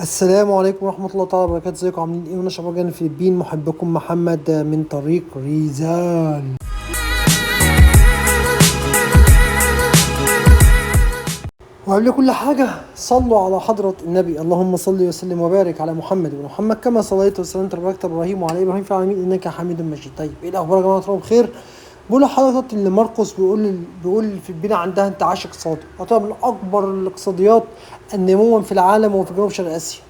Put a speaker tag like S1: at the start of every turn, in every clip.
S1: السلام عليكم ورحمة الله تعالى وبركاته. ازيكم عاملين ايه؟ وانا شباب جانا الفلبين، محبكم محمد من طريق ريزان. وقبل كل حاجة صلوا على حضرة النبي، اللهم صل وسلم وبارك على محمد وعلى محمد كما صليت وسلمت وباركت ابراهيم وعلى ابراهيم في العالمين انك حميد مجيد. طيب ايه الاخبار يا جماعة؟ طبعا بخير. بقول لحضرتك ان مرقس بيقول الفلبين عندها انتعاش اقتصادي، طبعا من اكبر الاقتصاديات نموا في العالم وفي جنوب شرق اسيا.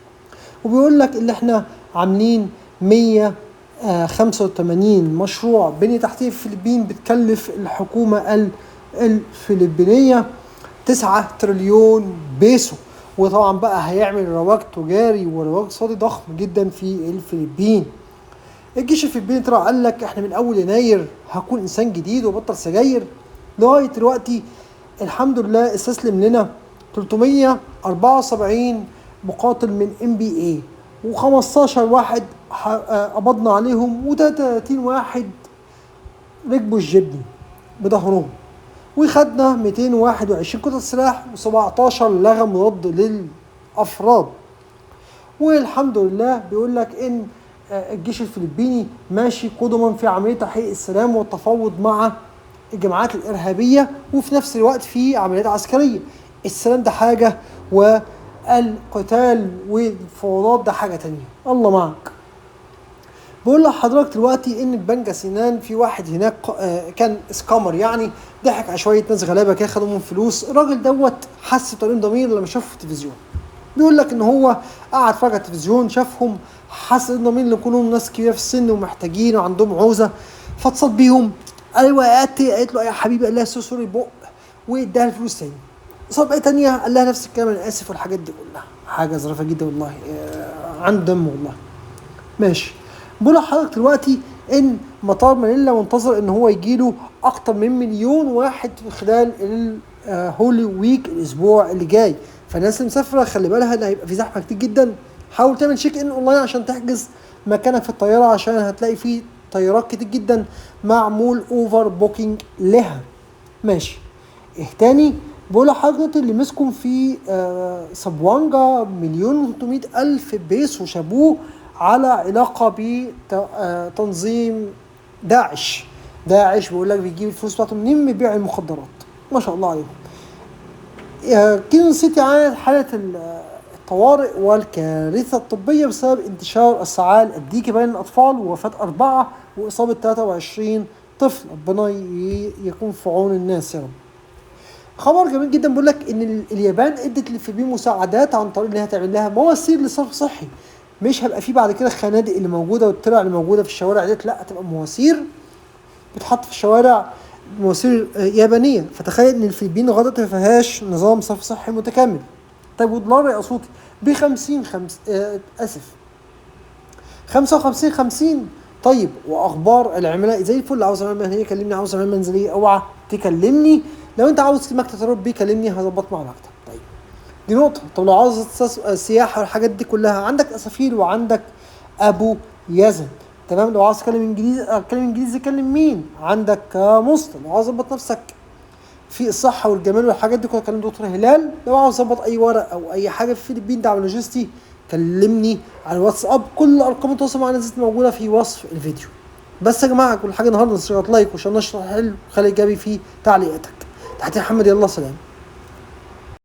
S1: وبيقول لك اللي احنا عاملين 185 مشروع بنية تحتية في الفلبين بتكلف الحكومة الفلبينية 9 تريليون بيسو. وطبعا بقى هيعمل رواج تجاري ورواج اقتصادي ضخم جدا في الفلبين. الجيش الفلبيني طلع قال لك احنا من اول يناير هكون انسان جديد وبطل سجاير. لغايه دلوقتي الحمد لله استسلم لنا 374 مقاتل من NBA، و15 واحد قبضنا عليهم، و33 واحد ركبوا الجبني بظهرهم، وخدنا 221 قطعة سلاح و17 لغم مضاد للأفراد. والحمد لله بيقول لك ان الجيش الفلبيني ماشي قدما في عملية تحقيق السلام والتفاوض مع الجماعات الإرهابية، وفي نفس الوقت في عمليات عسكرية. السلام ده حاجة والقتال والفوضات ده حاجة تانية. الله معك. بقول لحضرتك دلوقتي ان في بنجا سنان في واحد هناك كان اسكامر، يعني ضحك على شوية ناس غلابة كده خدوا منهم فلوس. الراجل دوت حس بتأنيب ضمير لما شافه في التلفزيون. بيقول لك ان هو قعد اتفرج على التلفزيون، شافهم، حس ان مين اللي كلهم ناس كبيره في السن ومحتاجين وعندهم عوزه، فاتصل بيهم. ايوه يا اتي، قالت له يا حبيبي، قال لها سوري بق، واداها الفلوس تاني. اتصل بقى تانيه قال لها نفس الكلام، انا اسف والحاجات دي كلها. حاجه ظريفه جدا والله، عن دم والله. ماشي. بقول لحضرتك دلوقتي ان مطار مانيلا منتظر ان هو يجيله اكتر من 1,000,000 واحد خلال الهولي ويك الاسبوع اللي جاي. فالناس اللي مسافره خلي بالها ان هيبقى في زحمه كتير جدا. حاول تعمل تشيك ان اونلاين عشان تحجز مكانك في الطياره، عشان هتلاقي فيه طيارات كتير جدا معمول اوفر بوكينج لها. ماشي. ايه تاني؟ بقول لحضرتك اللي مسكم في سبوانجا 1,300,000 بيسو شابوه على علاقه بتنظيم داعش. بيقول لك بيجيب الفلوس بتاعته منين؟ من بيع المخدرات. ما شاء الله عليهم. كينون سيتي عانت حالة الطوارئ والكارثة الطبية بسبب انتشار السعال الديكي بين الأطفال، ووفاة 4 وإصابة 23 طفل. ربنا يكون في عون الناس يا رب. خبر جميل جدا بيقول لك إن اليابان ادت للفلبين مساعدات عن طريق إنها تعمل لها مواسير لصرف صحي. مش هيبقى فيه بعد كده الخنادق اللي موجودة والترع اللي موجودة في الشوارع ديت، لا، هتبقى مواسير بتحط في الشوارع، مواسير يابانية. فتخيل ان الفلبين غلط ما فيهاش نظام صرف صحي متكامل. طيب ودولار يا صوتي ب50 55. طيب واخبار العملاء زي الفل. عاوز عمليه مهنيه كلمني، عاوز عمليه منزليه اوعى تكلمني. لو انت عاوز مكتب تربي كلمني، هظبط مع مكتب. طيب دي نقطه. طب لو عاوز سياحه والحاجات دي كلها، عندك اسافير وعندك ابو يزن. تمام. لو عاوز اتكلم انجليزي كلم مين؟ عندك مسلم. لو عاوز اظبط نفسك في الصحه والجمال والحاجات دي كلها كلم دكتور هلال. لو عاوز اظبط اي ورق او اي حاجه في الفلبين دعم لوجستي كلمني على الواتساب. كل ارقام التواصل معنا نزلت موجوده في وصف الفيديو. بس يا جماعه كل حاجه النهارده لايك وعشان نشرح حلو خلي ايجابي في تعليقاتك. تحت محمد، يلا سلام.